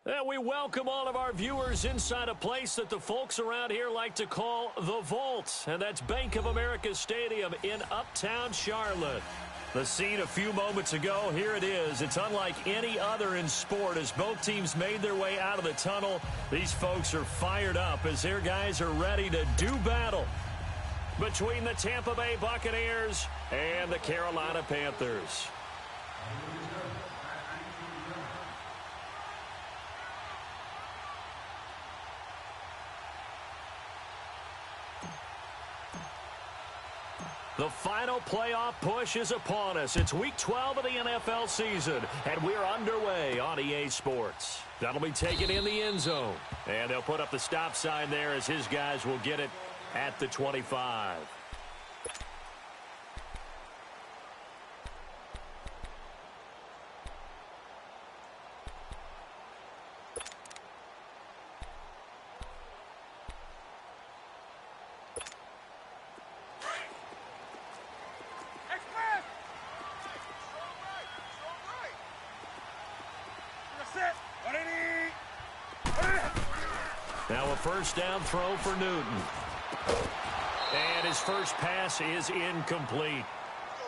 And we welcome all of our viewers inside a place that the folks around here like to call the Vault. And that's Bank of America Stadium in Uptown Charlotte. The scene a few moments ago, here it is. It's unlike any other in sport as both teams made their way out of the tunnel. These folks are fired up as their guys are ready to do battle between the Tampa Bay Buccaneers and the Carolina Panthers. The final playoff push is upon us. It's Week 12 of the NFL season, and we're underway on EA Sports. That'll be taken in the end zone, and they'll put up the stop sign there as his guys will get it at the 25. Now a first down throw for Newton. And his first pass is incomplete.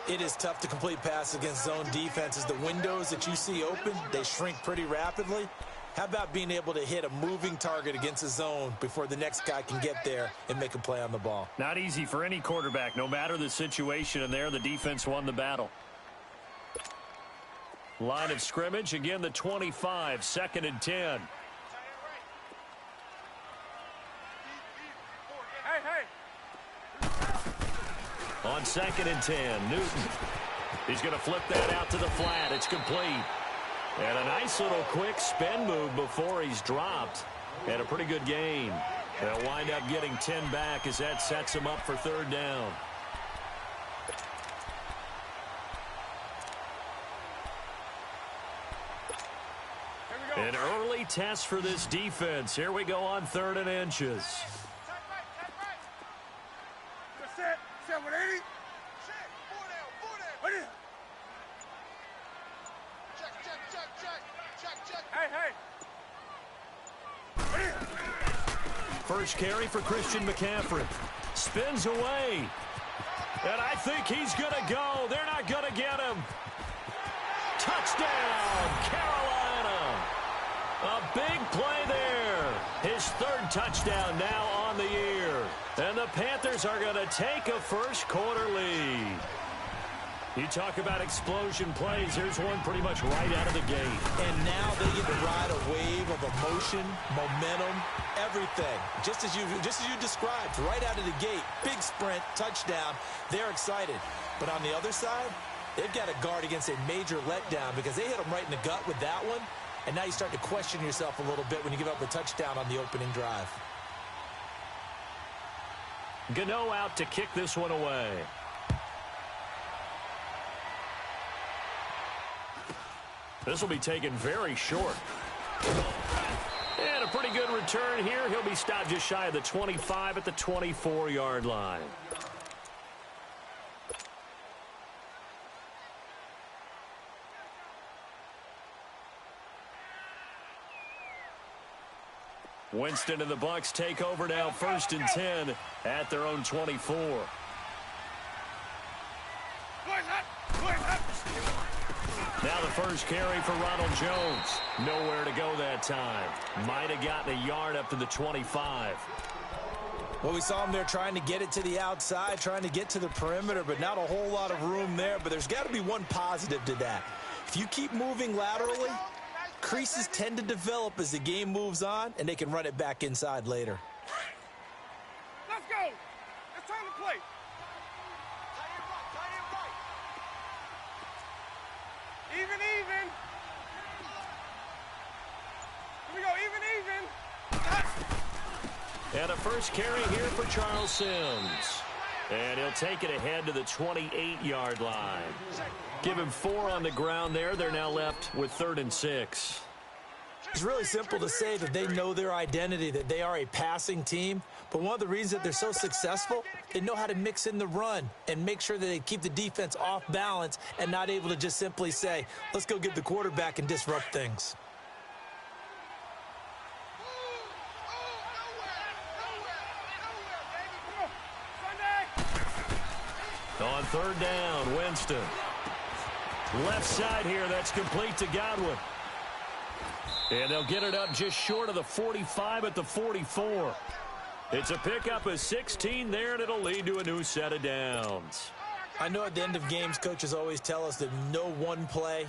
It is tough to complete passes against zone defenses. The windows that you see open, they shrink pretty rapidly. How about being able to hit a moving target against a zone before the next guy can get there and make a play on the ball? Not easy for any quarterback, no matter the situation, and there the defense won the battle. Line of scrimmage, again the 25, 2nd and 10. On 2nd and 10, Newton. He's going to flip that out to the flat. It's complete. And a nice little quick spin move before he's dropped. And a pretty good gain. They'll wind up getting 10 back as that sets him up for 3rd down. An early test for this defense. Here we go on 3rd and inches. First carry for Christian McCaffrey. Spins away. And I think he's going to go. They're not going to get him. Touchdown, Carolina. A big play there. His 3rd touchdown now on the year. And the Panthers are going to take a first quarter lead. You talk about explosion plays. Here's one pretty much right out of the gate. And now they get to ride a wave of emotion, momentum, everything. Just as you described, right out of the gate. Big sprint, touchdown. They're excited. But on the other side, they've got to guard against a major letdown because they hit them right in the gut with that one. And now you start to question yourself a little bit when you give up a touchdown on the opening drive. Gano out to kick this one away. This will be taken very short. And a pretty good return here. He'll be stopped just shy of the 25 at the 24-yard line. Winston and the Bucs take over now, 1st and 10 at their own 24. Now the first carry for Ronald Jones. Nowhere to go that time. Might have gotten a yard up to the 25. Well, we saw him there trying to get it to the outside, trying to get to the perimeter, but not a whole lot of room there. But there's got to be one positive to that. If you keep moving laterally, creases tend to develop as the game moves on, and they can run it back inside later. Let's go. It's time to play. Even. Here we go, even. And a first carry here for Charles Sims. And he'll take it ahead to the 28-yard line. Give him 4 on the ground there. They're now left with 3rd and 6. It's really simple to say that they know their identity, that they are a passing team. But one of the reasons that they're so successful, they know how to mix in the run and make sure that they keep the defense off balance and not able to just simply say, let's go get the quarterback and disrupt things. third down. Winston. Left side here. That's complete to Godwin. And they'll get it up just short of the 45 at the 44. It's a pickup of 16 there, and it'll lead to a new set of downs. I know at the end of games, coaches always tell us that no one play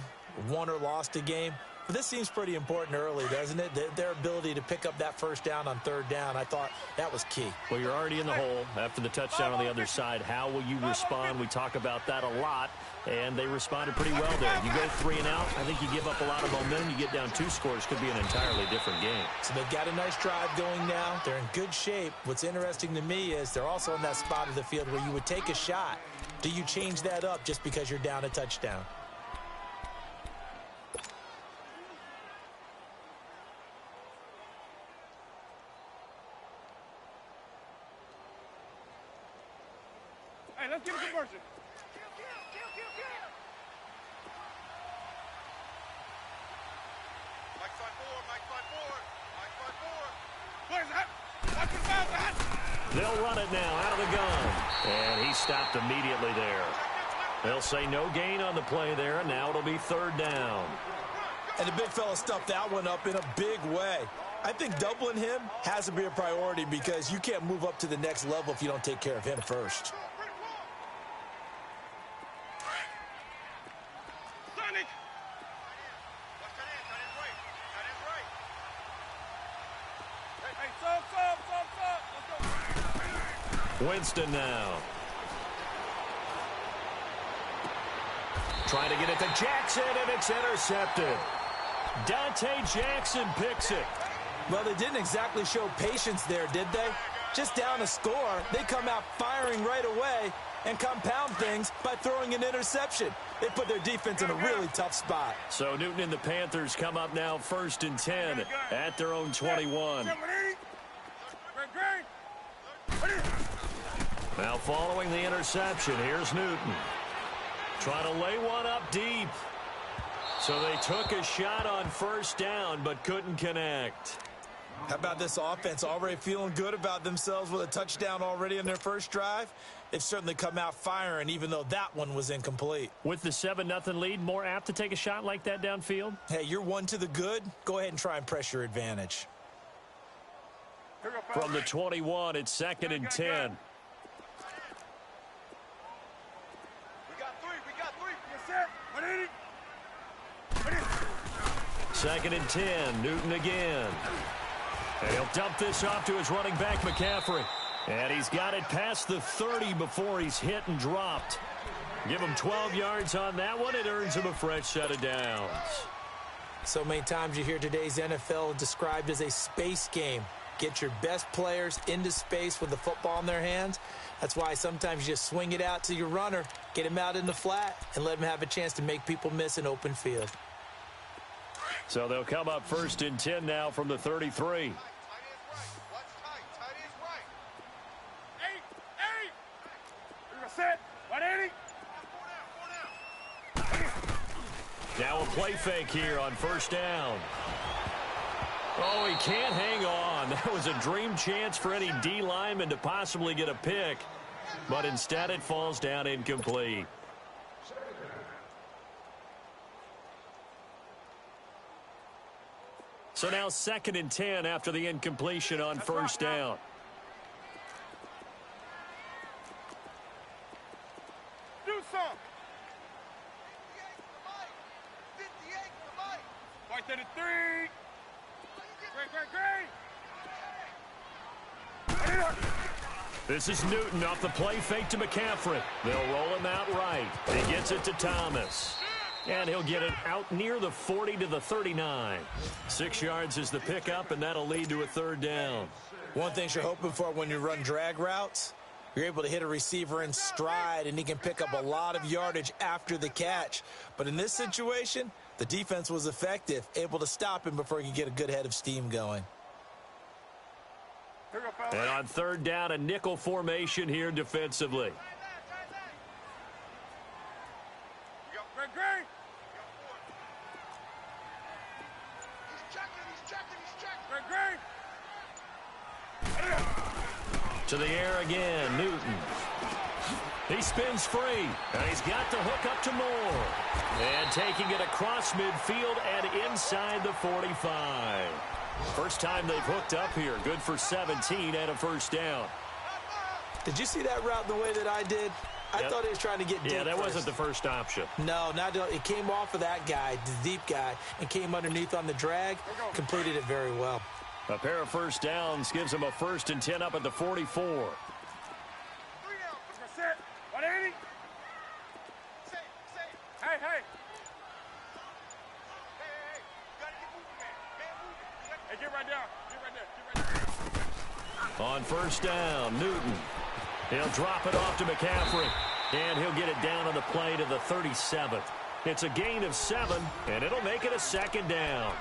won or lost a game. But this seems pretty important early, doesn't it? Their ability to pick up that first down on third down, I thought that was key. Well, you're already in the hole after the touchdown on the other side. How will you respond? We talk about that a lot, and they responded pretty well there. You go 3 and out, I think you give up a lot of momentum. You get down 2 scores, could be an entirely different game. So they've got a nice drive going now. They're in good shape. What's interesting to me is they're also in that spot of the field where you would take a shot. Do you change that up just because you're down a touchdown? Hey, let's get a conversion. Mike side forward, Mike side forward, Mike side forward. Where's that? Watch his mouth, that. They'll run it now out of the gun. And he stopped immediately there. They'll say no gain on the play there, and now it'll be third down. And the big fella stuffed that one up in a big way. I think doubling him has to be a priority because you can't move up to the next level if you don't take care of him first. Winston now. Trying to get it to Jackson, and it's intercepted. Dante Jackson picks it. Well, they didn't exactly show patience there, did they? Just down a score, they come out firing right away and compound things by throwing an interception. They put their defense in a really tough spot. So Newton and the Panthers come up now 1st and 10 at their own 21. Now following the interception, here's Newton. Trying to lay one up deep. So they took a shot on first down but couldn't connect. How about this offense already feeling good about themselves with a touchdown already in their first drive? They've certainly come out firing even though that one was incomplete. With the 7-0 lead, more apt to take a shot like that downfield? Hey, you're one to the good. Go ahead and try and press your advantage. From the 21, it's 2nd and 10. Second and 10, Newton again. And he'll dump this off to his running back, McCaffrey. And he's got it past the 30 before he's hit and dropped. Give him 12 yards on that one. It earns him a fresh set of downs. So many times you hear today's NFL described as a space game. Get your best players into space with the football in their hands. That's why sometimes you just swing it out to your runner, get him out in the flat, and let him have a chance to make people miss an open field. So they'll come up 1st and 10 now from the 33. Now a play fake here on first down. Oh, he can't hang on. That was a dream chance for any D lineman to possibly get a pick. But instead it falls down incomplete. So now 2nd and 10 after the incompletion on first down. Do some. 533. Great. This is Newton off the play fake to McCaffrey. They'll roll him out right. He gets it to Thomas. And he'll get it out near the 40 to the 39. 6 yards is the pickup, and that'll lead to a third down. One thing you're hoping for when you run drag routes, you're able to hit a receiver in stride, and he can pick up a lot of yardage after the catch. But in this situation, the defense was effective, able to stop him before he could get a good head of steam going. And on third down, a nickel formation here defensively. To the air again, Newton. He spins free, and he's got the hook up to Moore. And taking it across midfield and inside the 45. First time they've hooked up here. Good for 17 and a first down. Did you see that route the way that I did? I thought he was trying to get deep. Yeah, that first. wasn't the first option. No, it came off of that guy, the deep guy, and came underneath on the drag. Completed it very well. A pair of first downs gives him a 1st and 10 up at the 44. On first down, Newton. He'll drop it off to McCaffrey, and he'll get it down on the play to the 37th. It's a gain of 7, and it'll make it a 2nd down.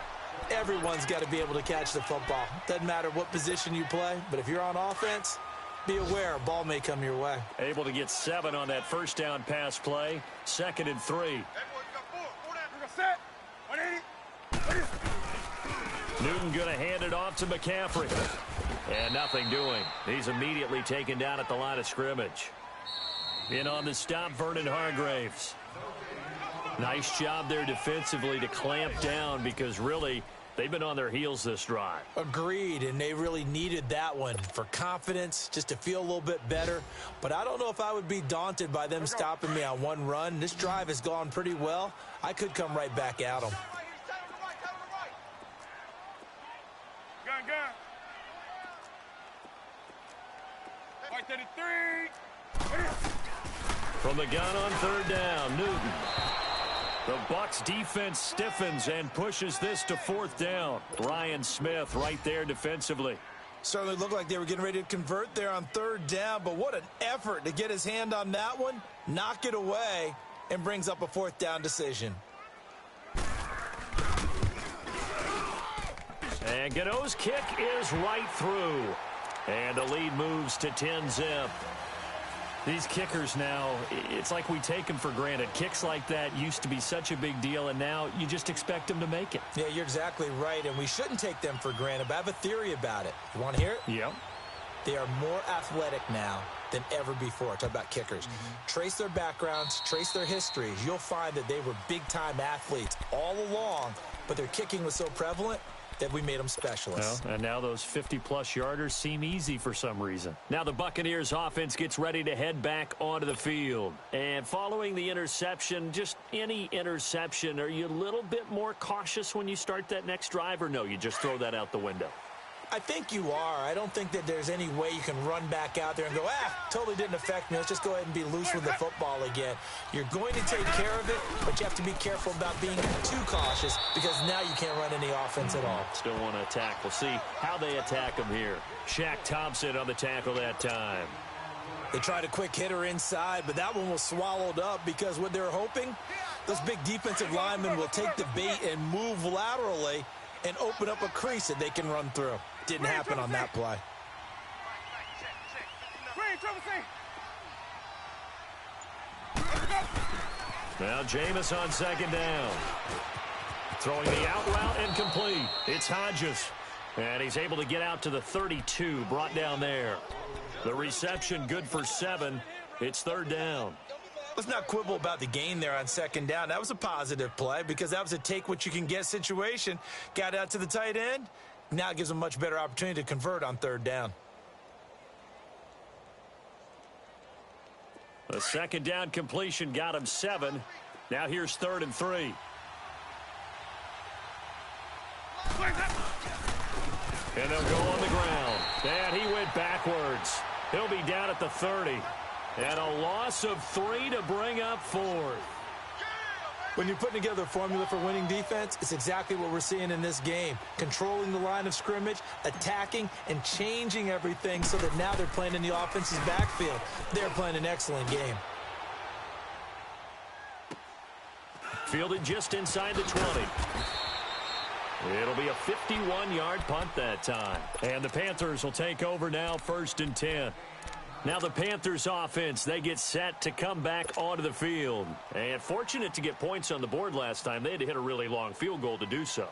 Everyone's got to be able to catch the football. Doesn't matter what position you play, but if you're on offense, be aware a ball may come your way. Able to get 7 on that first down pass play. 2nd and 3. Newton going to hand it off to McCaffrey. And nothing doing. He's immediately taken down at the line of scrimmage. In on the stop, Vernon Hargraves. Nice job there defensively to clamp down because really they've been on their heels this drive. Agreed, and they really needed that one for confidence, just to feel a little bit better. But I don't know if I would be daunted by them stopping me on one run. This drive has gone pretty well. I could come right back at them. Gun. White 33. From the gun on 3rd down, Newton. The Bucs defense stiffens and pushes this to 4th down. Ryan Smith right there defensively. Certainly looked like they were getting ready to convert there on 3rd down, but what an effort to get his hand on that one, knock it away, and brings up a 4th down decision. And Gano's kick is right through. And the lead moves to 10-zip. These kickers now, it's like we take them for granted. Kicks like that used to be such a big deal, and now you just expect them to make it. Yeah, you're exactly right, and we shouldn't take them for granted, but I have a theory about it. You want to hear it? Yep. They are more athletic now than ever before. Talk about kickers. Trace their backgrounds, trace their histories. You'll find that they were big-time athletes all along, but their kicking was so prevalent that we made them specialists. Well, and now those 50-plus yarders seem easy for some reason. Now the Buccaneers offense gets ready to head back onto the field. And following the interception, just any interception, are you a little bit more cautious when you start that next drive, or no, you just throw that out the window? I think you are. I don't think that there's any way you can run back out there and go, totally didn't affect me. Let's just go ahead and be loose with the football again. You're going to take care of it, but you have to be careful about being too cautious because now you can't run any offense at all. Still want to attack. We'll see how they attack them here. Shaq Thompson on the tackle that time. They tried a quick hitter inside, but that one was swallowed up because what they're hoping, those big defensive linemen will take the bait and move laterally and open up a crease that they can run through. Didn't happen on that play. Now Jameis on 2nd down. Throwing the out route and complete. It's Hodges. And he's able to get out to the 32, brought down there. The reception good for 7. It's 3rd down. Let's not quibble about the gain there on 2nd down. That was a positive play because that was a take-what-you-can-get situation. Got out to the tight end. Now it gives them a much better opportunity to convert on 3rd down. The 2nd down completion got him 7. Now here's 3rd and 3. And they'll go on the ground. And he went backwards. He'll be down at the 30. And a loss of 3 to bring up 4th. When you're putting together a formula for winning defense, it's exactly what we're seeing in this game. Controlling the line of scrimmage, attacking, and changing everything so that now they're playing in the offense's backfield. They're playing an excellent game. Fielded just inside the 20. It'll be a 51-yard punt that time. And the Panthers will take over now, 1st and 10. Now the Panthers offense, they get set to come back onto the field. And fortunate to get points on the board last time. They had to hit a really long field goal to do so.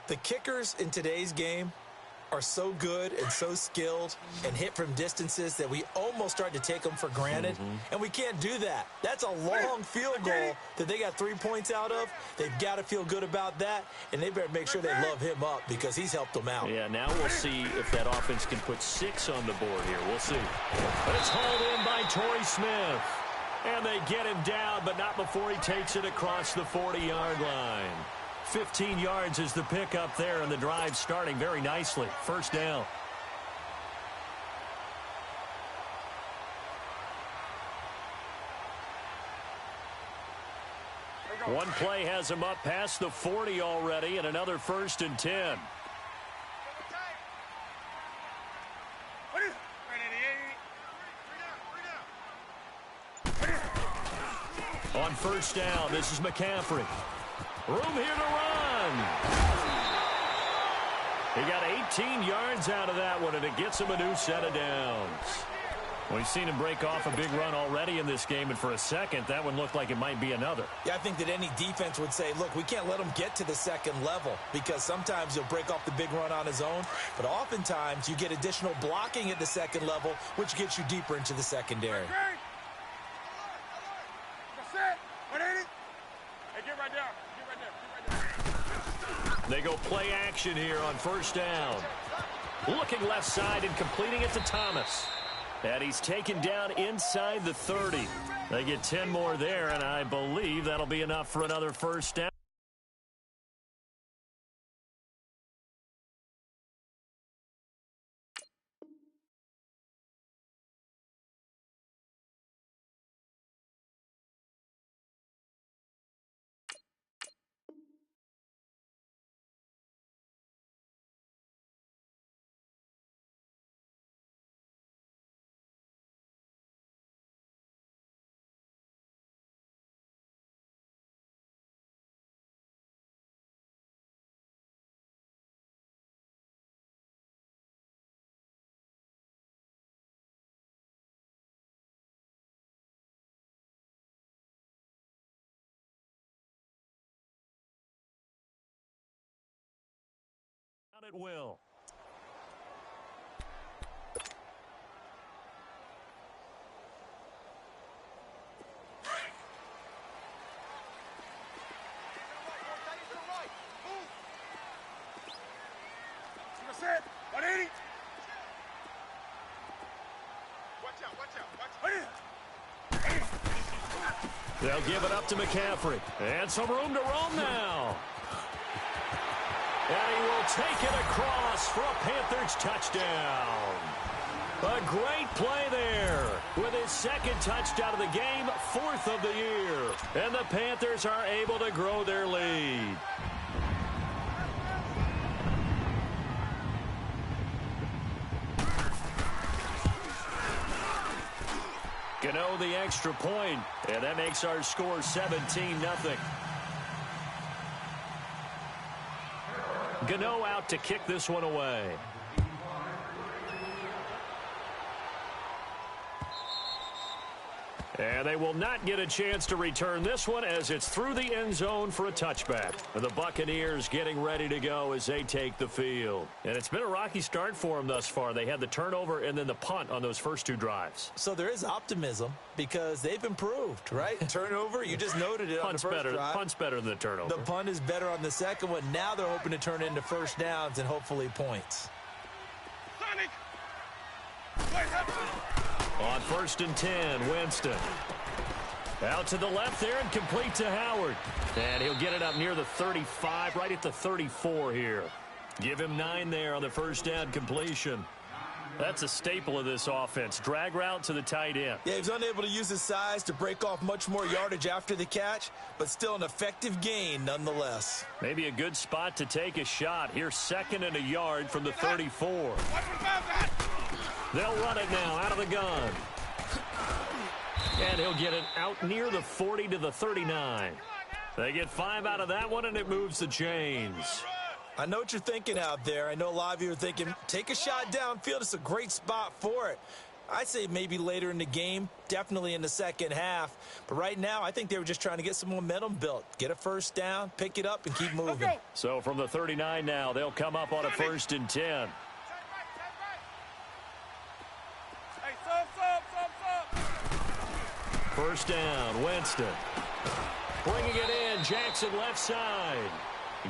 The kickers in today's game are so good and so skilled and hit from distances that we almost start to take them for granted, and we can't do that. That's a long field goal that they got 3 points out of. They've got to feel good about that, and they better make sure they love him up because he's helped them out. Yeah, now we'll see if that offense can put 6 on the board here. We'll see. It's hauled in by Torrey Smith. And they get him down, but not before he takes it across the 40-yard line. 15 yards is the pickup there, and the drive starting very nicely. First down. One play has him up past the 40 already, and another 1st and 10. On first down, this is McCaffrey. Room here to run. He got 18 yards out of that one, and it gets him a new set of downs. We've seen him break off a big run already in this game, and for a second, that one looked like it might be another. Yeah, I think that any defense would say, look, we can't let him get to the second level because sometimes he'll break off the big run on his own, but oftentimes you get additional blocking at the second level, which gets you deeper into the secondary. They go play action here on first down. Looking left side and completing it to Thomas. And he's taken down inside the 30. They get 10 more there, and I believe that'll be enough for another first down. It will. They'll give it up to McCaffrey. And some room to roam now. And he will take it across for a Panthers touchdown. A great play there with his 2nd touchdown of the game, 4th of the year. And the Panthers are able to grow their lead. Gano the extra point, and that makes our score 17-0. Gano out to kick this one away. And they will not get a chance to return this one as it's through the end zone for a touchback. The Buccaneers getting ready to go as they take the field. And it's been a rocky start for them thus far. They had the turnover and then the punt on those first 2 drives. So there is optimism because they've improved, right? Turnover, you just noted it on the first drive. Punt's better than the turnover. The punt is better on the second one. Now they're hoping to turn it into first downs and hopefully points. Sonic! On 1st and 10, Winston. Out to the left there and complete to Howard. And he'll get it up near the 35, right at the 34 here. Give him 9 there on the first down completion. That's a staple of this offense. Drag route to the tight end. Yeah, he's unable to use his size to break off much more yardage after the catch, but still an effective gain nonetheless. Maybe a good spot to take a shot. Here's 2nd and a yard from the 34. They'll run it now out of the gun. And he'll get it out near the 40 to the 39. They get 5 out of that one, and it moves the chains. I know what you're thinking out there. I know a lot of you are thinking, take a shot downfield. It's a great spot for it. I'd say maybe later in the game, definitely in the second half. But right now, I think they were just trying to get some momentum built. Get a first down, pick it up, and keep moving. So from the 39 now, they'll come up on a 1st and 10. First down, Winston. Bringing it in, Jackson left side.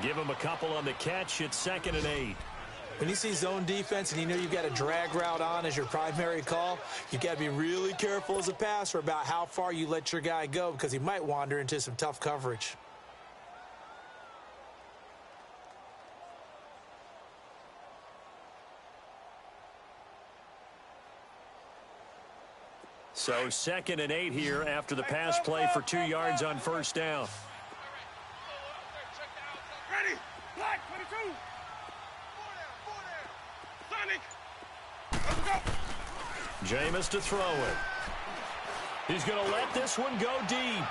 Give him a couple on the catch. It's 2nd and 8. When you see zone defense and you know you've got a drag route on as your primary call, you've got to be really careful as a passer about how far you let your guy go because he might wander into some tough coverage. So 2nd and 8 here after the pass play for 2 yards on first down. Ready? Black 22. Sonic. Let's go. Jameis to throw it. He's going to let this one go deep.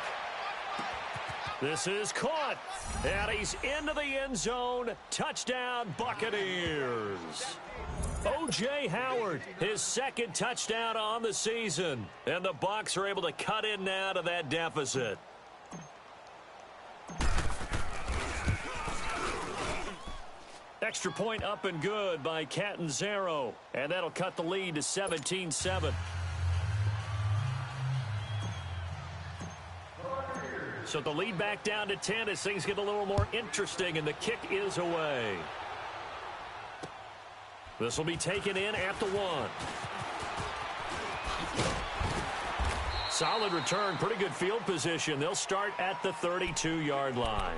This is caught. And he's into the end zone. Touchdown, Buccaneers. O.J. Howard, his 2nd touchdown on the season. And the Bucs are able to cut in now to that deficit. Extra point up and good by Catanzaro. And that'll cut the lead to 17-7. So the lead back down to 10 as things get a little more interesting, and the kick is away. This will be taken in at the 1. Solid return, pretty good field position. They'll start at the 32-yard line.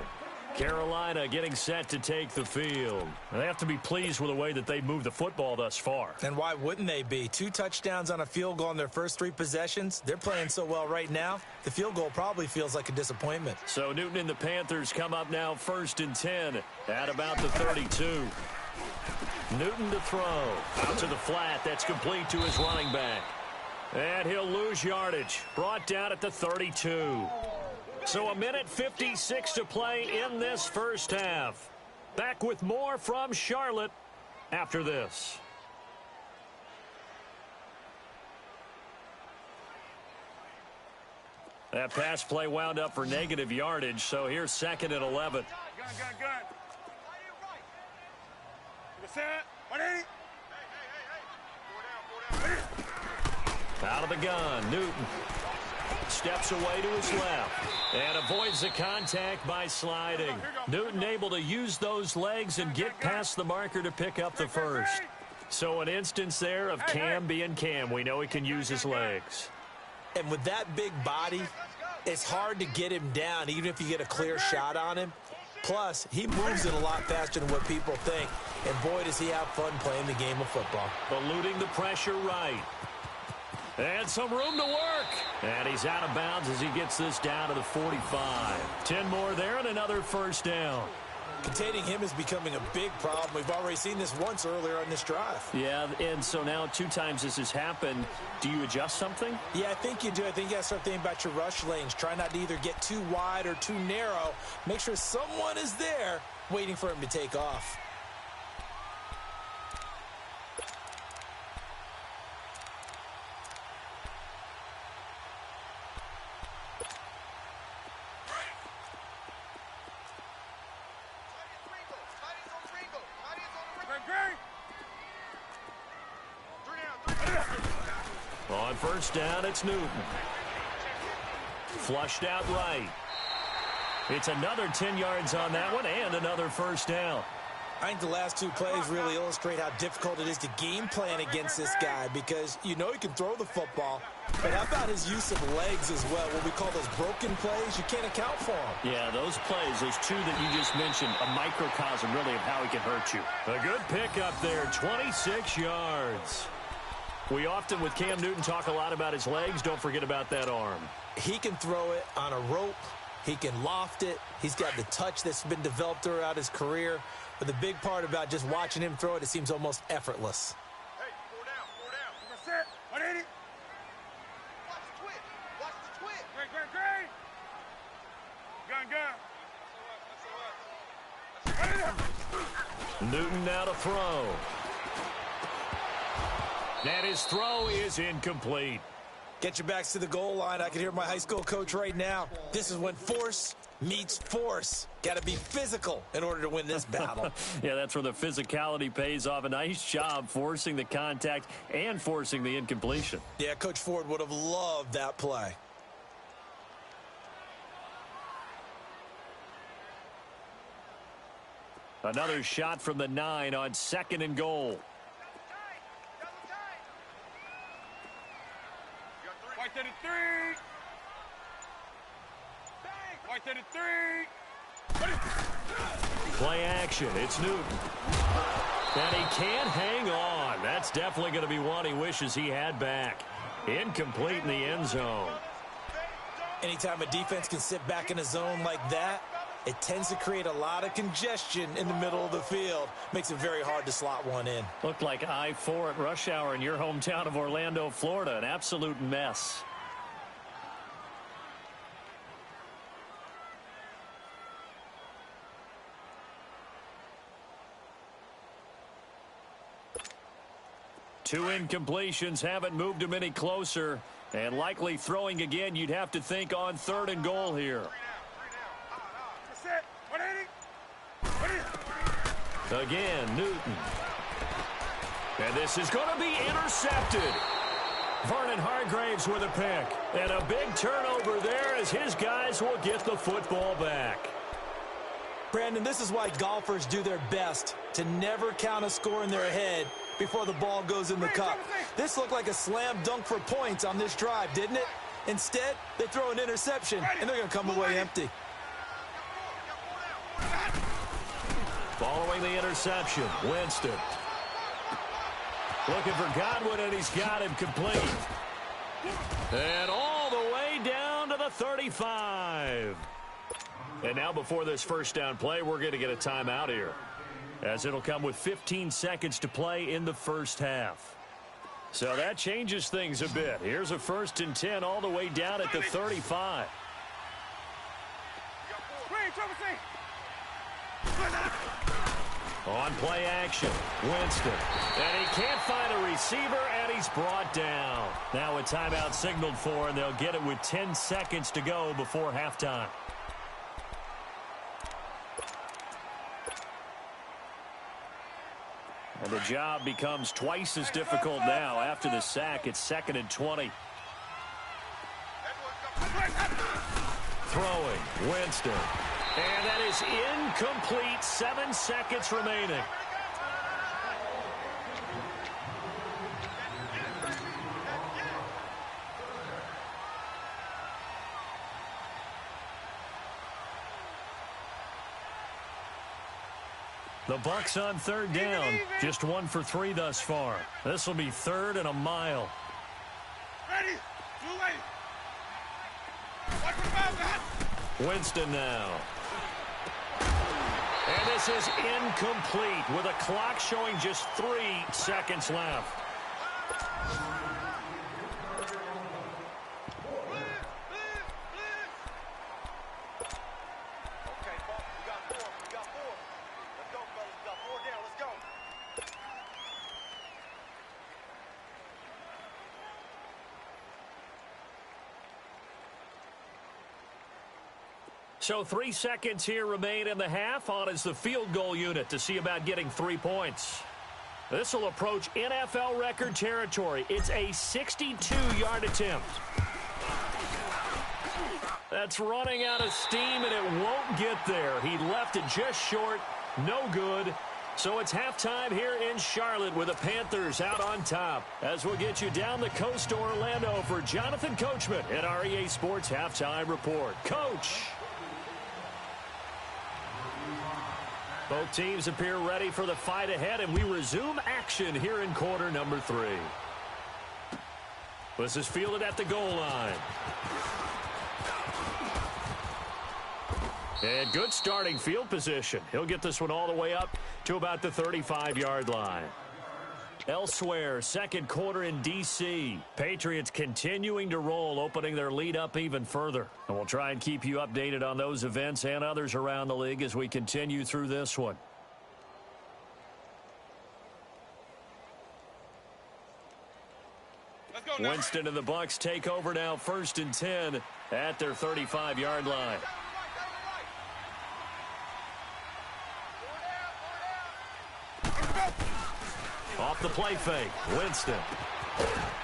Carolina getting set to take the field. They have to be pleased with the way that they've moved the football thus far. And why wouldn't they be? 2 touchdowns on a field goal in their first 3 possessions. They're playing so well right now, the field goal probably feels like a disappointment. So Newton and the Panthers come up now 1st and 10 at about the 32. Newton to throw. Out to the flat. That's complete to his running back. And he'll lose yardage. Brought down at the 32. So 1:56 to play in this first half. Back with more from Charlotte after this. That pass play wound up for negative yardage, so here's 2nd and 11. Gun. Set. 180. Hey. Out of the gun, Newton steps away to his left and avoids the contact by sliding. Newton able to use those legs and get past the marker to pick up the first. So an instance there of Cam being Cam. We know he can use his legs. And with that big body, it's hard to get him down even if you get a clear shot on him. Plus, he moves it a lot faster than what people think. And boy, does he have fun playing the game of football. Eluding the pressure right. And some room to work. And he's out of bounds as he gets this down to the 45. 10 more there and another first down. Containing him is becoming a big problem. We've already seen this once earlier on this drive. Yeah, and so now 2 times this has happened. Do you adjust something? Yeah, I think you do. I think you got to start thinking about your rush lanes. Try not to either get too wide or too narrow. Make sure someone is there waiting for him to take off. On first down, it's Newton. Flushed out right. It's another 10 yards on that one and another first down. I think the last 2 plays really illustrate how difficult it is to game plan against this guy because you know he can throw the football, but how about his use of legs as well? What we call those broken plays, you can't account for them. Yeah, those plays, those 2 that you just mentioned, a microcosm really of how he can hurt you. A good pickup there, 26 yards. We often, with Cam Newton, talk a lot about his legs. Don't forget about that arm. He can throw it on a rope. He can loft it. He's got the touch that's been developed throughout his career. But the big part about just watching him throw it, it seems almost effortless. Hey, 4 down. Set. 180. Watch the twitch. Watch the twitch. Gun. Newton now to throw. And his throw is incomplete. Get your backs to the goal line. I can hear my high school coach right now. This is when force meets force. Got to be physical in order to win this battle. Yeah, that's where the physicality pays off. A nice job forcing the contact and forcing the incompletion. Yeah, Coach Ford would have loved that play. Another shot from the 9 on 2nd and goal. White to the 3. White to the 3. Play action. It's Newton. And he can't hang on. That's definitely going to be one he wishes he had back. Incomplete in the end zone. Anytime a defense can sit back in a zone like that, it tends to create a lot of congestion in the middle of the field. Makes it very hard to slot one in. Looked like I-4 at rush hour in your hometown of Orlando, Florida. An absolute mess. Two incompletions haven't moved him any closer. And likely throwing again, you'd have to think on 3rd and goal here. Again, Newton. And this is going to be intercepted. Vernon Hargraves with a pick. And a big turnover there as his guys will get the football back. Brandon, this is why golfers do their best to never count a score in their head before the ball goes in the cup. This looked like a slam dunk for points on this drive, didn't it? Instead, they throw an interception, and they're going to come away empty. Following the interception, Winston. Looking for Godwin, and he's got him complete. And all the way down to the 35. And now before this first down play, we're going to get a timeout here, as it'll come with 15 seconds to play in the first half. So that changes things a bit. Here's a 1st and 10 all the way down at the 35. On play action, Winston. And he can't find a receiver, and he's brought down. Now a timeout signaled for, and they'll get it with 10 seconds to go before halftime. And the job becomes twice as difficult now after the sack. It's 2nd and 20. Throwing, Winston. And that is incomplete. 7 seconds remaining. The Bucs on 3rd down. Just 1 for 3 thus far. This will be 3rd and a mile. Ready? Too late. Watch the ball, Winston now. And this is incomplete with a clock showing just 3 seconds left. So 3 seconds here remain in the half. On is the field goal unit to see about getting 3 points. This will approach NFL record territory. It's a 62-yard attempt. That's running out of steam, and it won't get there. He left it just short. No good. So it's halftime here in Charlotte with the Panthers out on top. As we'll get you down the coast to Orlando for Jonathan Coachman at our EA Sports Halftime Report. Coach. Both teams appear ready for the fight ahead, and we resume action here in quarter number 3. This is fielded at the goal line. And good starting field position. He'll get this one all the way up to about the 35-yard line. Elsewhere, second quarter in D.C. Patriots continuing to roll, opening their lead up even further. And we'll try and keep you updated on those events and others around the league as we continue through this one. Let's go now. Winston and the Bucs take over now, 1st and 10 at their 35-yard line. Off the play fake, Winston.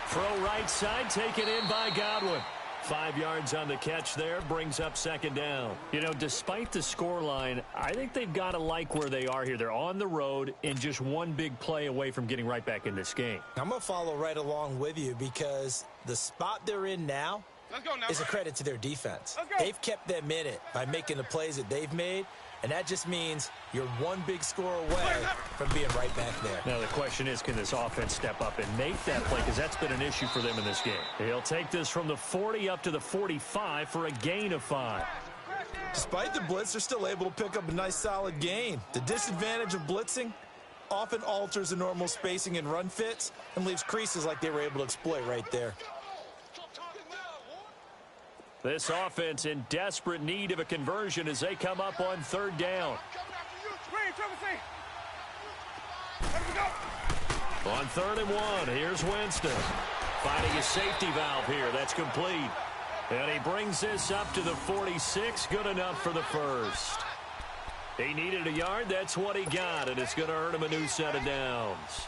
Throw right side, taken in by Godwin. 5 yards on the catch there, brings up second down. You know, despite the scoreline, I think they've got to like where they are here. They're on the road and just one big play away from getting right back in this game. I'm going to follow right along with you because the spot they're in now is a credit to their defense. They've kept them in it by making the plays that they've made, and that just means you're one big score away from being right back there. Now the question is, can this offense step up and make that play? Because that's been an issue for them in this game. He'll take this from the 40 up to the 45 for a gain of 5. Despite the blitz, they're still able to pick up a nice solid gain. The disadvantage of blitzing often alters the normal spacing and run fits and leaves creases like they were able to exploit right there. This offense in desperate need of a conversion as they come up on third down. On 3rd and 1, here's Winston. Finding a safety valve here. That's complete. And he brings this up to the 46. Good enough for the first. He needed a yard. That's what he got. And it's going to earn him a new set of downs.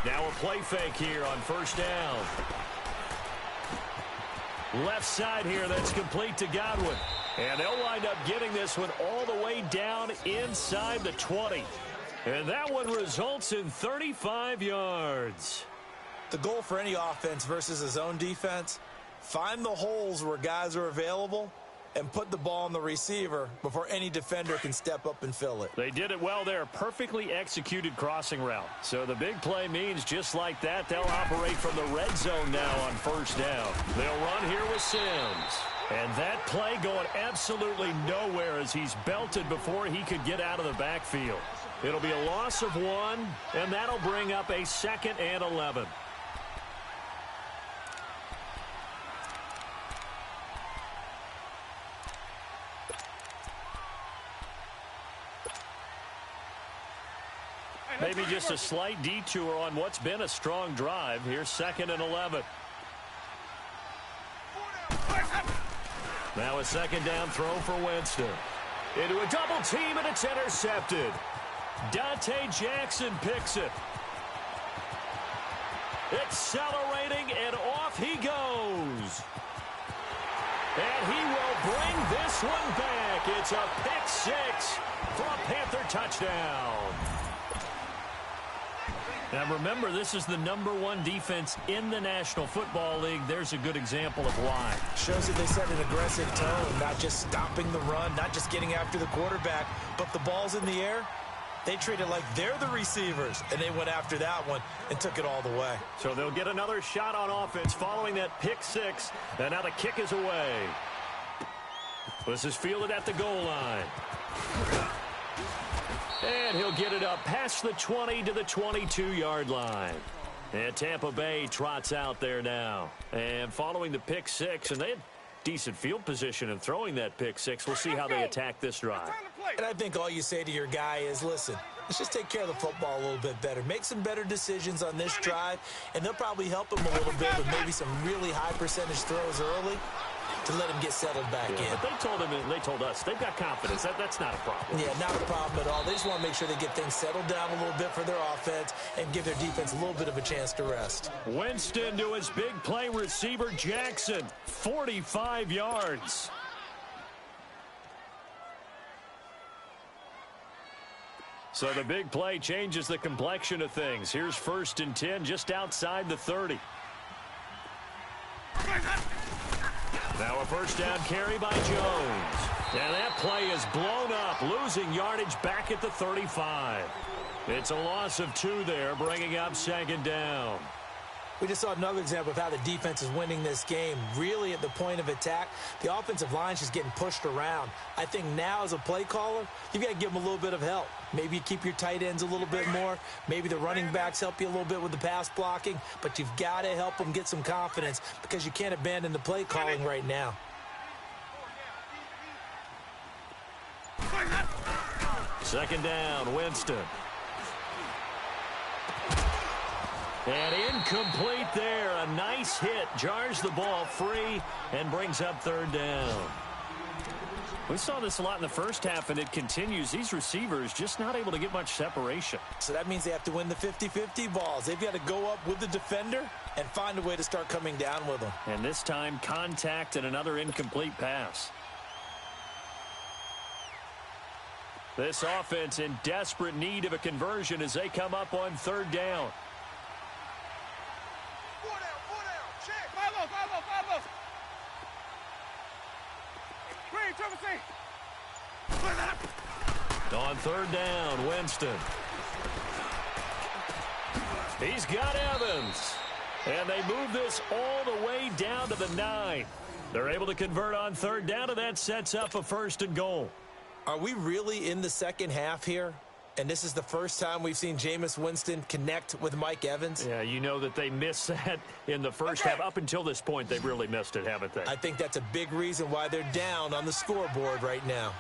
Now a play fake here on first down. Left side here, that's complete to Godwin. And they'll wind up getting this one all the way down inside the 20. And that one results in 35 yards. The goal for any offense versus a zone defense, find the holes where guys are available and put the ball on the receiver before any defender can step up and fill it. They did it well there. Perfectly executed crossing route. So the big play means just like that, they'll operate from the red zone now on first down. They'll run here with Sims. And that play going absolutely nowhere as he's belted before he could get out of the backfield. It'll be a loss of 1, and that'll bring up a 2nd and 11. Maybe just a slight detour on what's been a strong drive. Here's 2nd and 11. Now a 2nd down throw for Winston. Into a double team, and it's intercepted. Dante Jackson picks it. Accelerating, and off he goes. And he will bring this one back. It's a pick 6 for a Panther touchdown. Now remember, this is the #1 defense in the National Football League. There's a good example of why. Shows that they set an aggressive tone, not just stopping the run, not just getting after the quarterback, but the ball's in the air. They treat it like they're the receivers, and they went after that one and took it all the way. So they'll get another shot on offense following that pick 6, and now the kick is away. This is fielded at the goal line. And he'll get it up past the 20 to the 22-yard line. And Tampa Bay trots out there now. And following the pick 6, and they had decent field position in throwing that pick 6. We'll see how they attack this drive. And I think all you say to your guy is, listen, let's just take care of the football a little bit better. Make some better decisions on this drive, and they'll probably help him a little bit with maybe some really high percentage throws early to let him get settled back in. But they told us they've got confidence. That's not a problem. Yeah, not a problem at all. They just want to make sure they get things settled down a little bit for their offense and give their defense a little bit of a chance to rest. Winston to his big play receiver, Jackson, 45 yards. So the big play changes the complexion of things. Here's 1st and 10 just outside the 30. Now a first down carry by Jones. And that play is blown up, losing yardage back at the 35. It's a loss of 2 there, bringing up 2nd down. We just saw another example of how the defense is winning this game. Really at the point of attack, the offensive line is just getting pushed around. I think now as a play caller, you've got to give them a little bit of help. Maybe you keep your tight ends a little bit more. Maybe the running backs help you a little bit with the pass blocking. But you've got to help them get some confidence because you can't abandon the play calling right now. Second down, Winston. And incomplete there. A nice hit. Jars the ball free and brings up third down. We saw this a lot in the first half, and it continues. These receivers just not able to get much separation. So that means they have to win the 50-50 balls. They've got to go up with the defender and find a way to start coming down with them. And this time, contact and another incomplete pass. This offense in desperate need of a conversion as they come up on third down. Four down, check. Follow. Green, triple C. On third down, Winston. He's got Evans. And they move this all the way down to the 9. They're able to convert on third down, and that sets up a first and goal. Are we really in the second half here? And this is the first time we've seen Jameis Winston connect with Mike Evans? Yeah, you know that they missed that in the first half. Up until this point, they've really missed it, haven't they? I think that's a big reason why they're down on the scoreboard right now.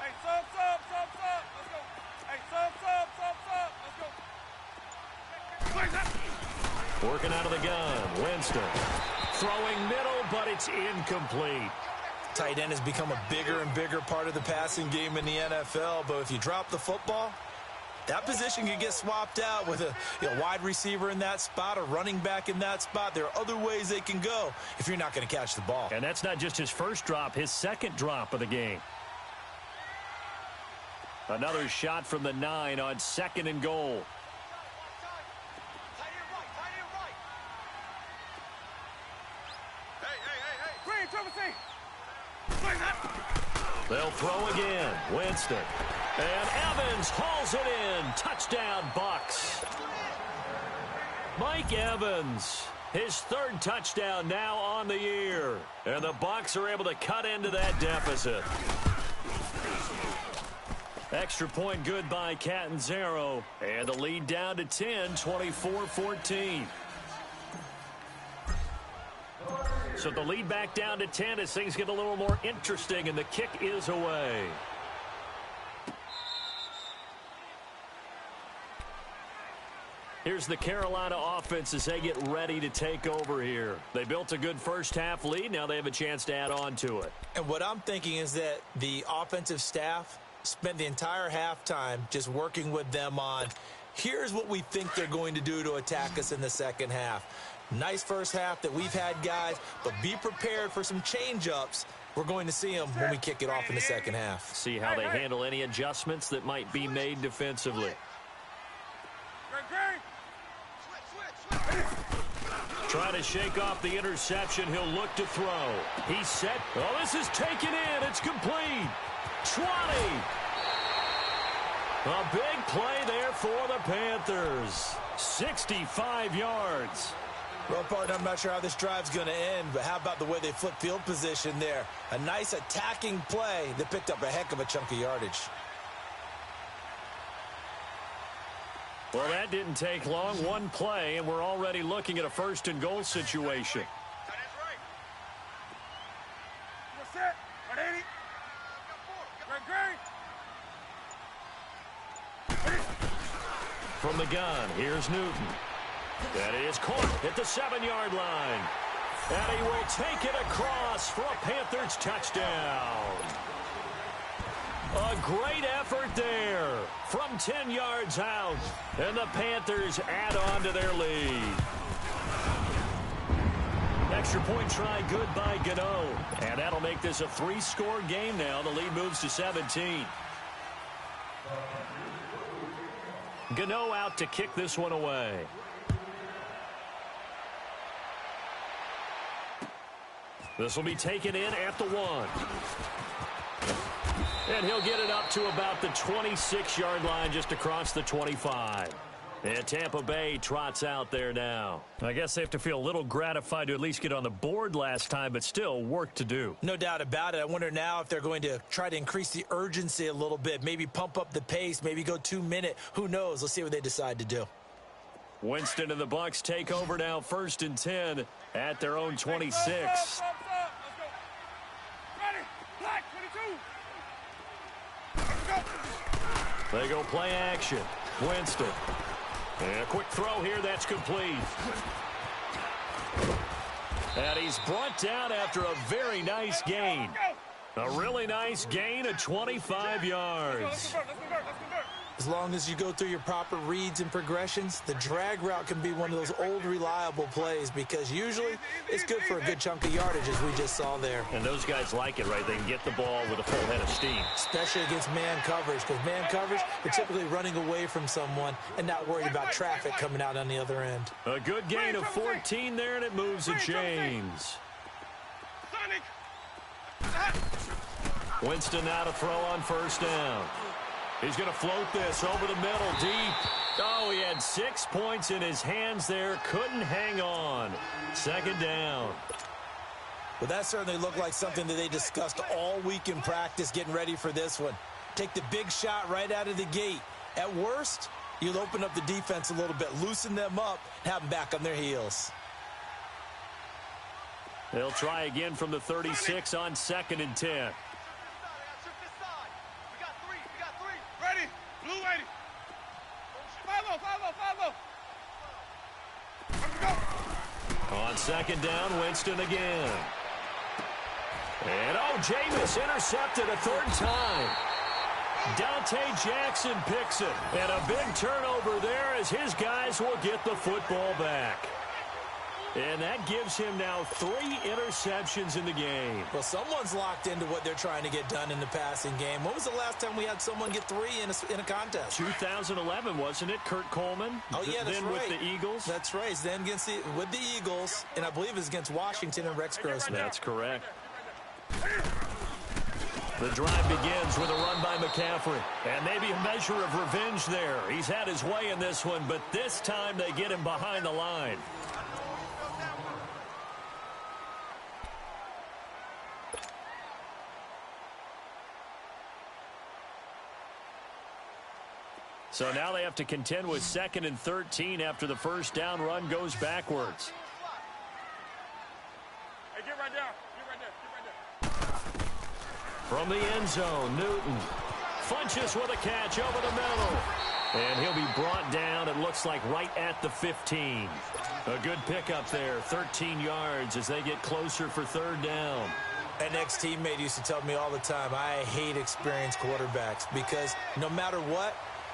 Hey, sub. Let's go. Hey, sub. Let's go. Working out of the gun, Winston. Throwing middle, but it's incomplete. Tight end has become a bigger and bigger part of the passing game in the NFL, but if you drop the football, that position can get swapped out with a wide receiver in that spot, a running back in that spot. There are other ways they can go if you're not going to catch the ball. And that's not just his first drop, his second drop of the game. Another shot from the 9 on second and goal. Tight end right. Hey. Green, triple C. They'll throw again. Winston. And Evans hauls it in. Touchdown, Bucs. Mike Evans, his third touchdown now on the year. And the Bucs are able to cut into that deficit. Extra point good by Catanzaro. And the lead down to 10, 24-14. So the lead back down to 10 as things get a little more interesting, and the kick is away. Here's the Carolina offense as they get ready to take over here. They built a good first half lead. Now they have a chance to add on to it. And what I'm thinking is that the offensive staff spent the entire halftime just working with them on, here's what we think they're going to do to attack us in the second half. Nice first half that we've had, guys, but be prepared for some change-ups. We're going to see them when we kick it off in the second half. See how they handle any adjustments that might be made defensively. Trying to shake off the interception. He'll look to throw. He's set. Oh, this is taken in. It's complete. 20. A big play there for the Panthers. 65 yards. Well, partner, I'm not sure how this drive's going to end, but how about the way they flip field position there? A nice attacking play that picked up a heck of a chunk of yardage. Well, that didn't take long. One play, and we're already looking at a first and goal situation. From the gun, here's Newton. That is caught at the 7-yard line. And he will take it across for a Panthers touchdown. A great effort there from 10 yards out. And the Panthers add on to their lead. Extra point try good by Gano. And that'll make this a 3-score game now. The lead moves to 17. Gano out to kick this one away. This will be taken in at the 1. And he'll get it up to about the 26-yard line, just across the 25. And Tampa Bay trots out there now. I guess they have to feel a little gratified to at least get on the board last time, but still work to do. No doubt about it. I wonder now if they're going to try to increase the urgency a little bit, maybe pump up the pace, maybe go 2-minute. Who knows? Let's see what they decide to do. Winston and the Bucs take over now, 1st and 10 at their own 26. Let's go. Ready? Black 22. Let's go. They go play action. Winston. And a quick throw here. That's complete. And he's brought down after a very nice gain. A really nice gain of 25 yards. As long as you go through your proper reads and progressions, the drag route can be one of those old reliable plays because usually it's good for a good chunk of yardage, as we just saw there. And those guys like it, right? They can get the ball with a full head of steam. Especially against man coverage, because man coverage, they're typically running away from someone and not worried about traffic coming out on the other end. A good gain of 14 there, and it moves the chains. Winston now to throw on first down. He's going to float this over the middle, deep. Oh, he had 6 points in his hands there. Couldn't hang on. Second down. Well, that certainly looked like something that they discussed all week in practice getting ready for this one. Take the big shot right out of the gate. At worst, you'll open up the defense a little bit, loosen them up, have them back on their heels. They'll try again from the 36 on 2nd and 10. On 2nd down, Winston again. And, oh, Jameis intercepted a 3rd time. Dante Jackson picks it. And a big turnover there as his guys will get the football back. And that gives him now 3 interceptions in the game. Well, someone's locked into what they're trying to get done in the passing game. When was the last time we had someone get 3 in a contest? 2011, wasn't it? Kurt Coleman? Oh, yeah, that's then right. with the Eagles? That's right. Then with the Eagles, and I believe it was against Washington and Rex Grossman. That's correct. The drive begins with a run by McCaffrey. And maybe a measure of revenge there. He's had his way in this one, but this time they get him behind the line. So now they have to contend with 2nd and 13 after the first down run goes backwards. Hey, get right down. Get right there. Get right there. From the end zone, Newton Funches with a catch over the middle. And he'll be brought down, it looks like, right at the 15. A good pickup there, 13 yards as they get closer for 3rd down. An ex-teammate used to tell me all the time, I hate experienced quarterbacks because no matter what,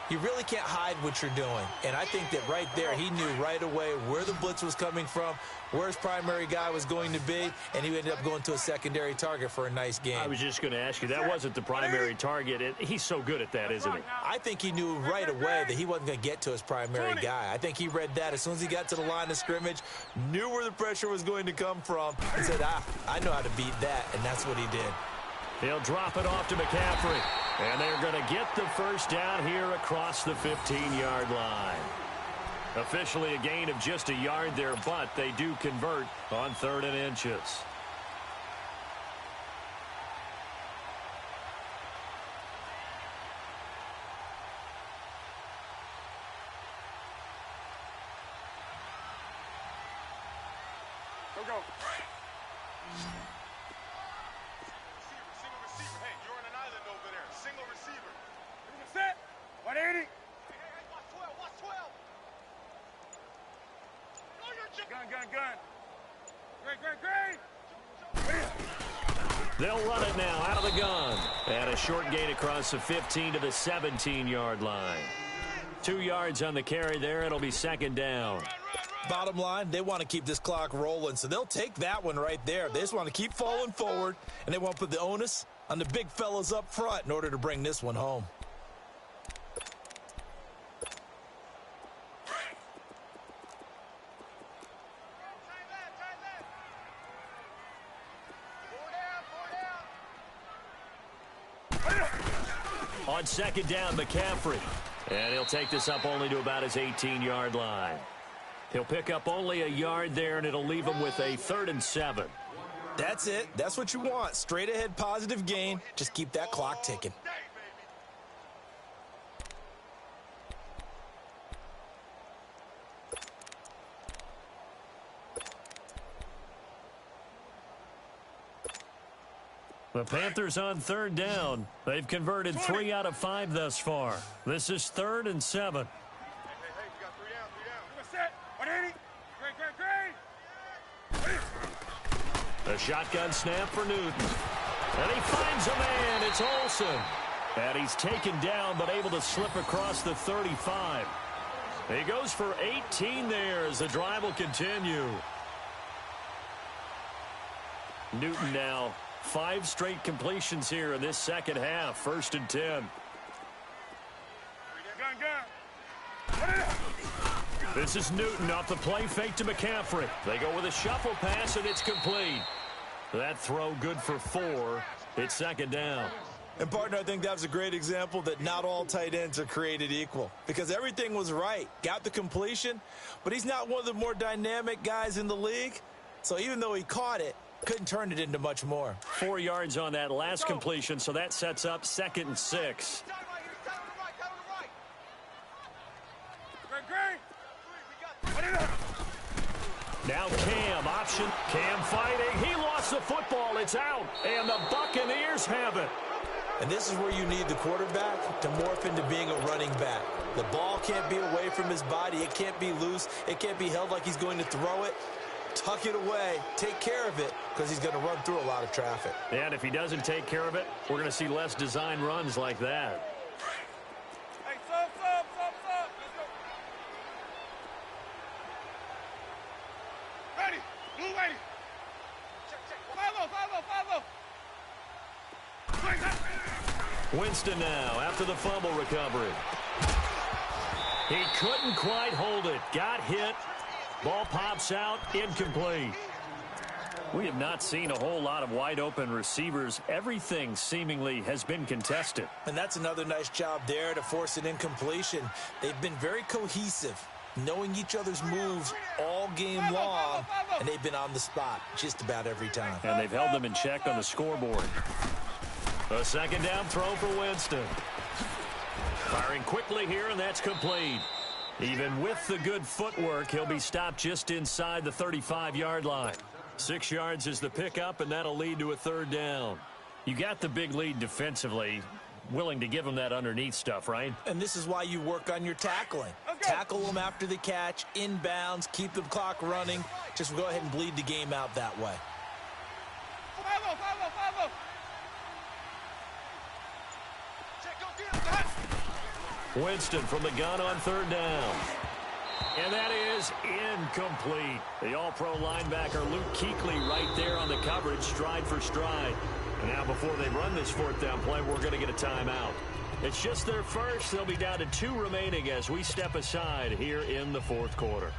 you really can't hide what you're doing. And I think that right there, he knew right away where the blitz was coming from, where his primary guy was going to be, and he ended up going to a secondary target for a nice game. I was just going to ask you, that wasn't the primary target. He's so good at that, isn't he? I think he knew right away that he wasn't going to get to his primary guy. I think he read that as soon as he got to the line of scrimmage, knew where the pressure was going to come from, and said, I know how to beat that, and that's what he did. He'll drop it off to McCaffrey. And they're going to get the first down here across the 15-yard line. Officially a gain of just a yard there, but they do convert on 3rd and inches. Go. Single receiver. Hey, you're on an island over there. Single receiver. Set. 180. Hey, watch 12. Watch 12. Gun. Great. They'll run it now out of the gun. And a short gain across the 15 to the 17-yard line. 2 yards on the carry there. It'll be 2nd down. Bottom line, they want to keep this clock rolling, so they'll take that one right there. They just want to keep falling forward, and they want to put the onus on the big fellas up front in order to bring this one home. On 2nd down, McCaffrey. And he'll take this up only to about his 18-yard line. He'll pick up only a yard there, and it'll leave him with a 3rd and 7. That's it. That's what you want. Straight ahead positive gain. Just keep that clock ticking. The Panthers on third down. They've converted 3 out of 5 thus far. This is 3rd and 7. Hey, we got 3 down, 3 down. We're set. 180. Great. A shotgun snap for Newton. And he finds a man. It's Olsen. And he's taken down but able to slip across the 35. He goes for 18 there as the drive will continue. Newton now 5 straight completions here in this second half. 1st and 10. This is Newton off the play fake to McCaffrey. They go with a shuffle pass, and it's complete. That throw good for 4. It's 2nd down. And, partner, I think that was a great example that not all tight ends are created equal because everything was right. Got the completion, but he's not one of the more dynamic guys in the league. So even though he caught it, couldn't turn it into much more. 4 yards on that last completion, so that sets up 2nd and 6. Now Cam, option. Cam fighting. He lost the football. It's out. And the Buccaneers have it. And this is where you need the quarterback to morph into being a running back. The ball can't be away from his body. It can't be loose. It can't be held like he's going to throw it. Tuck it away. Take care of it because he's going to run through a lot of traffic. And if he doesn't take care of it, we're going to see less design runs like that. Hey, sub. Let's go. Ready. Blue ready. Check. Follow. Winston now after the fumble recovery. He couldn't quite hold it. Got hit. Ball pops out. Incomplete. We have not seen a whole lot of wide open receivers. Everything seemingly has been contested. And that's another nice job there to force an incompletion. They've been very cohesive, knowing each other's moves all game long, and they've been on the spot just about every time. And they've held them in check on the scoreboard. A 2nd down throw for Winston. Firing quickly here, and that's complete. Even with the good footwork, he'll be stopped just inside the 35-yard line. 6 yards is the pickup, and that'll lead to a 3rd down. You got the big lead defensively. Willing to give him that underneath stuff, right? And this is why you work on your tackling. Tackle them after the catch, inbounds, keep the clock running. Just go ahead and bleed the game out that way. Follow. Winston from the gun on 3rd down. And that is incomplete. The all-pro linebacker Luke Kuechly right there on the coverage, stride for stride. And now before they run this 4th down play, we're going to get a timeout. It's just their first. They'll be down to 2 remaining as we step aside here in the 4th quarter.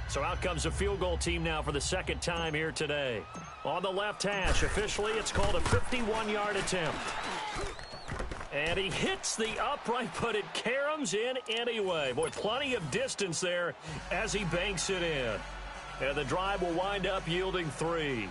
So out comes a field goal team now for the 2nd time here today. On the left hash, officially it's called a 51-yard attempt. And he hits the upright, but it caroms in anyway. Boy, plenty of distance there as he banks it in. And the drive will wind up yielding 3.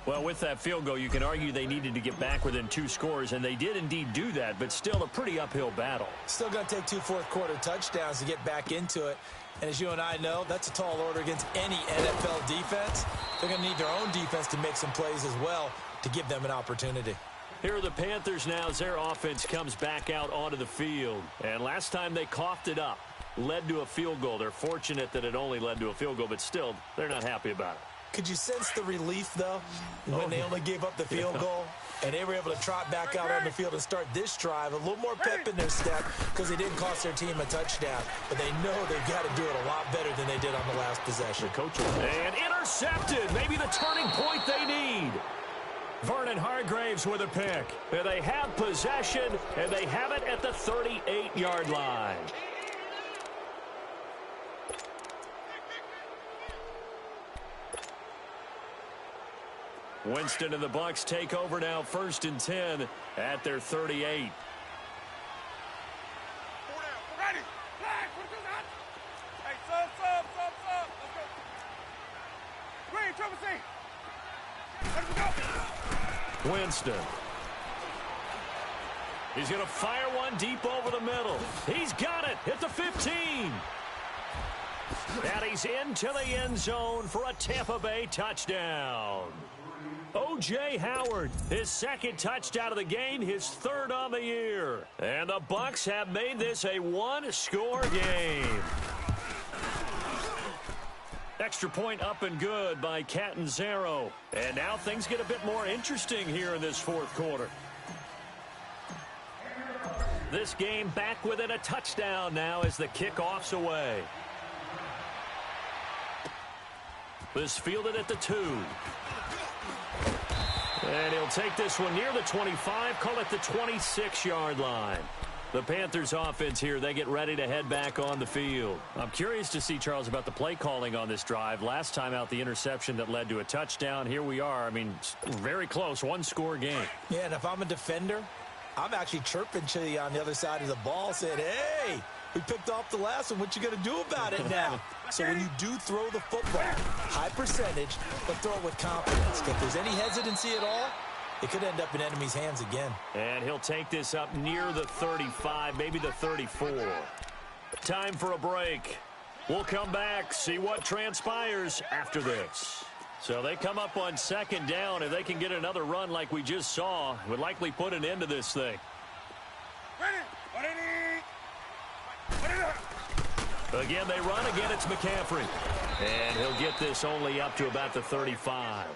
Well, with that field goal, you can argue they needed to get back within 2 scores, and they did indeed do that, but still a pretty uphill battle. Still going to take 2 fourth-quarter touchdowns to get back into it. And as you and I know, that's a tall order against any NFL defense. They're going to need their own defense to make some plays as well to give them an opportunity. Here are the Panthers now as their offense comes back out onto the field. And last time they coughed it up, led to a field goal. They're fortunate that it only led to a field goal, but still, they're not happy about it. Could you sense the relief, though, when they only gave up the field goal? And they were able to trot back out on the field and start this drive. A little more pep in their step because they didn't cost their team a touchdown. But they know they've got to do it a lot better than they did on the last possession. And intercepted. Maybe the turning point they need. Vernon Hargraves with a pick. And they have possession, and they have it at the 38-yard line. Winston and the Bucs take over now, 1st and 10 at their 38. 4 down. Ready. Flag. Hey, sub. Let's go. Green, triple C. Let us go. Winston. He's going to fire one deep over the middle. He's got it at the 15. And he's into the end zone for a Tampa Bay touchdown. O.J. Howard, his second touchdown of the game, his third on the year. And the Bucs have made this a one-score game. Extra point up and good by Catanzaro. And now things get a bit more interesting here in this fourth quarter. This game back within a touchdown now as the kickoff's away. This fielded at the 2. And he'll take this one near the 25, call it the 26-yard line. The Panthers offense here, they get ready to head back on the field. I'm curious to see, Charles, about the play calling on this drive. Last time out, the interception that led to a touchdown. Here we are. I mean, very close, one-score game. Yeah, and if I'm a defender, I'm actually chirping to you on the other side of the ball, saying, hey, we picked off the last one. What you going to do about it now? So when you do throw the football, high percentage, but throw it with confidence. If there's any hesitancy at all, it could end up in enemy's hands again. And he'll take this up near the 35, maybe the 34. Time for a break. We'll come back, see what transpires after this. So they come up on second down. If they can get another run like we just saw, it would likely put an end to this thing. Again, they run. Again, it's McCaffrey. And he'll get this only up to about the 35.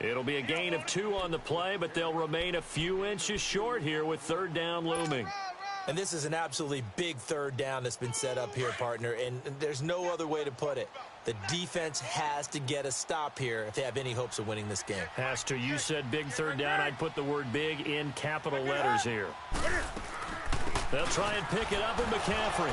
It'll be a gain of 2 on the play, but they'll remain a few inches short here with third down looming. And this is an absolutely big third down that's been set up here, partner, and there's no other way to put it. The defense has to get a stop here if they have any hopes of winning this game. Has to. You said big third down. I'd put the word big in capital letters here. They'll try and pick it up with McCaffrey.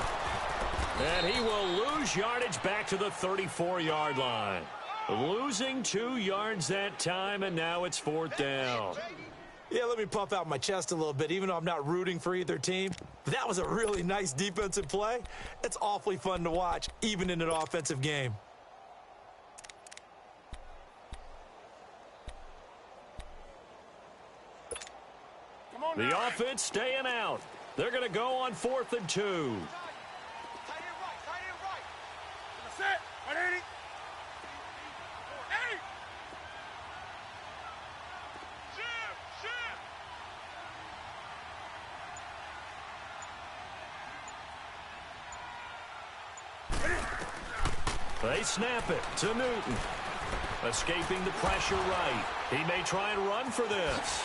And he will lose yardage back to the 34-yard line. Losing 2 yards that time, and now it's fourth down. Yeah, let me puff out my chest a little bit, even though I'm not rooting for either team. That was a really nice defensive play. It's awfully fun to watch, even in an offensive game. The offense staying out. They're going to go on 4th and 2. They snap it to Newton. Escaping the pressure right. He may try and run for this.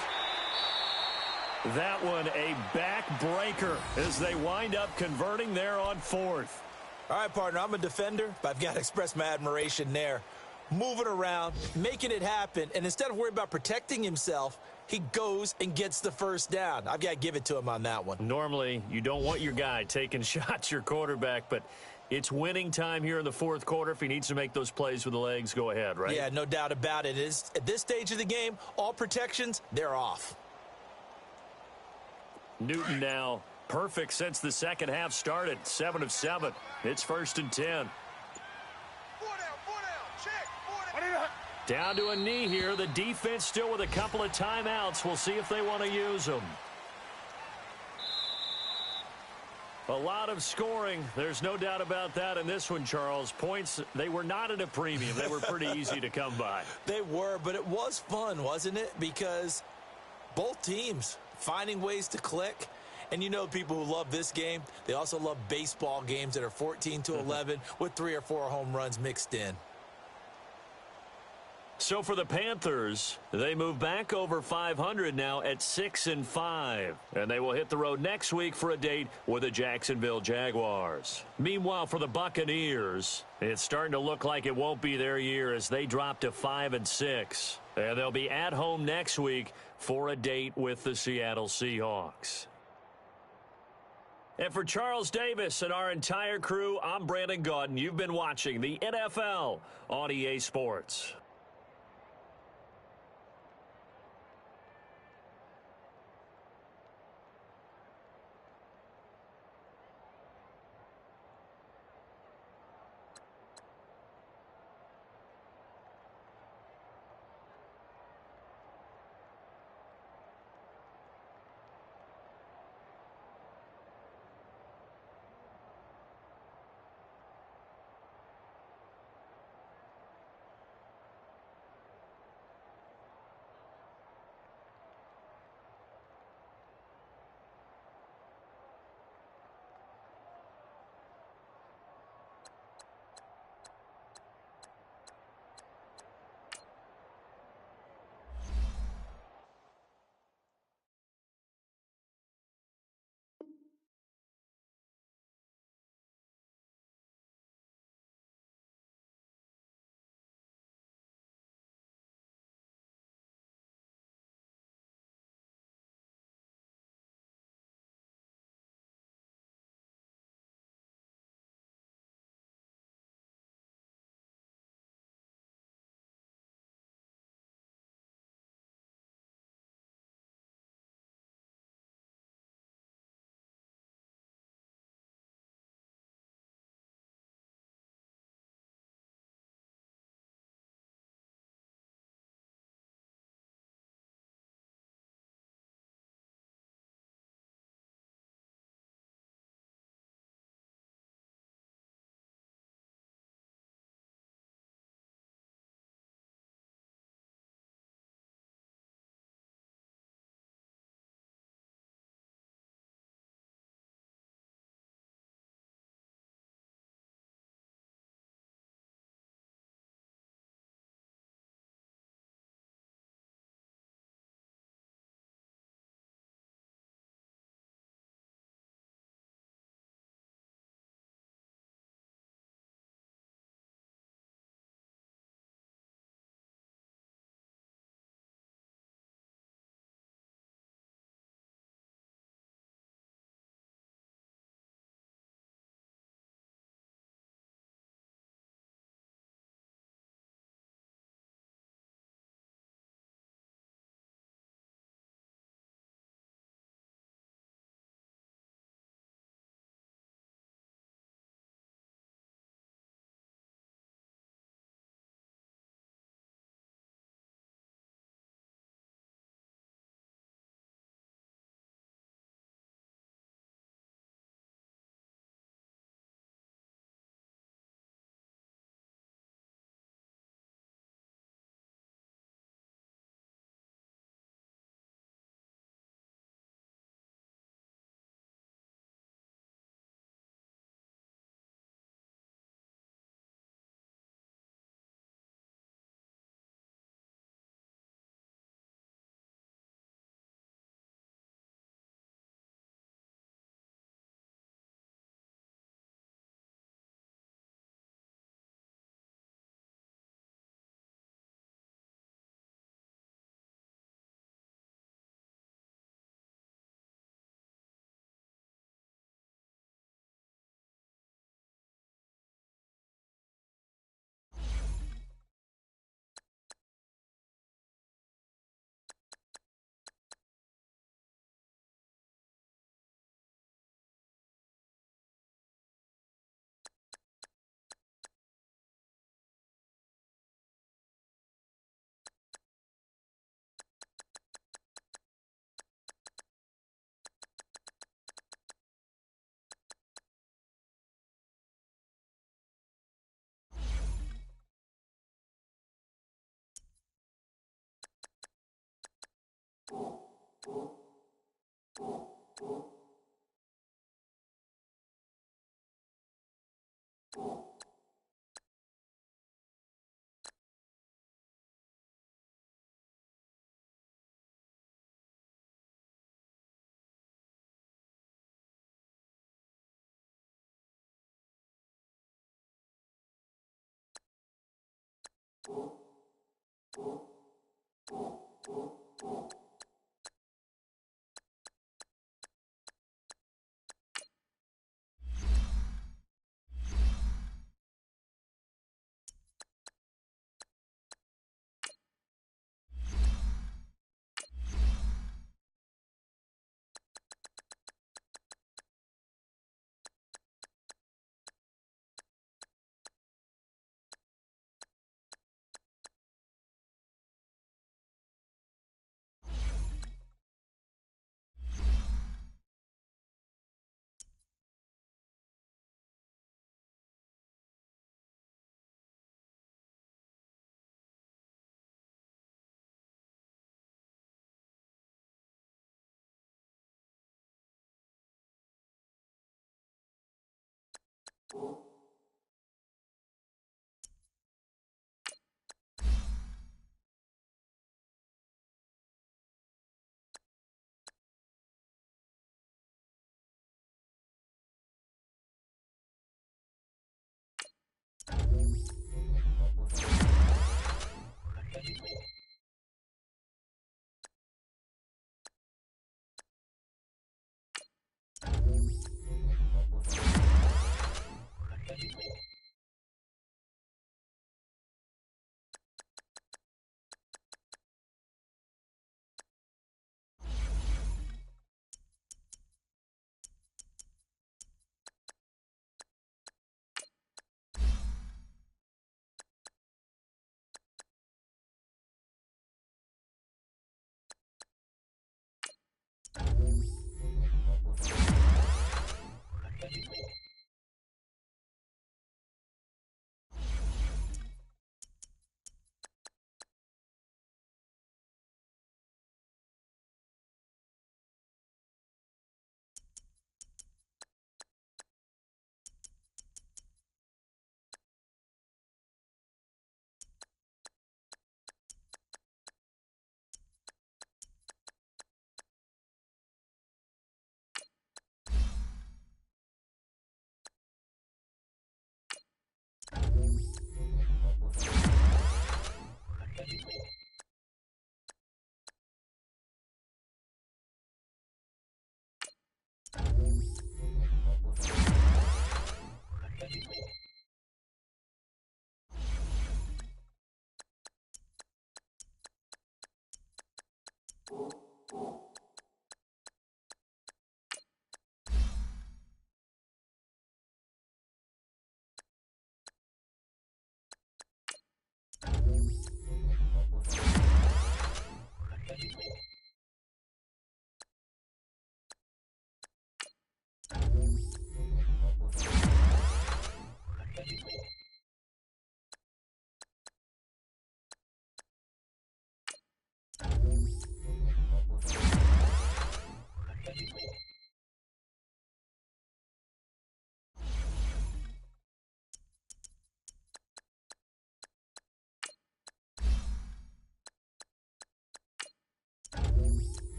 That one a backbreaker as they wind up converting there on 4th. All right, partner, I'm a defender, but I've got to express my admiration there. Moving around, making it happen, and instead of worrying about protecting himself, he goes and gets the first down. I've got to give it to him on that one. Normally, you don't want your guy taking shots, your quarterback, but it's winning time here in the fourth quarter. If he needs to make those plays with the legs, go ahead, right? Yeah, no doubt about it. At this stage of the game, all protections, they're off. Newton now perfect since the second half started. 7 of 7. It's 1st and 10. Down to a knee here. The defense still with a couple of timeouts. We'll see if they want to use them. A lot of scoring. There's no doubt about that in this one, Charles. Points, they were not at a premium. They were pretty easy to come by. They were, but it was fun, wasn't it? Because both teams finding ways to click. And you know people who love this game, they also love baseball games that are 14-11 with 3 or 4 home runs mixed in. So for the Panthers, they move back over 500 now at 6-5. And they will hit the road next week for a date with the Jacksonville Jaguars. Meanwhile, for the Buccaneers, it's starting to look like it won't be their year as they drop to 5-6. And they'll be at home next week for a date with the Seattle Seahawks. And for Charles Davis and our entire crew, I'm Brandon Gaudin. You've been watching the NFL on EA Sports.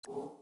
You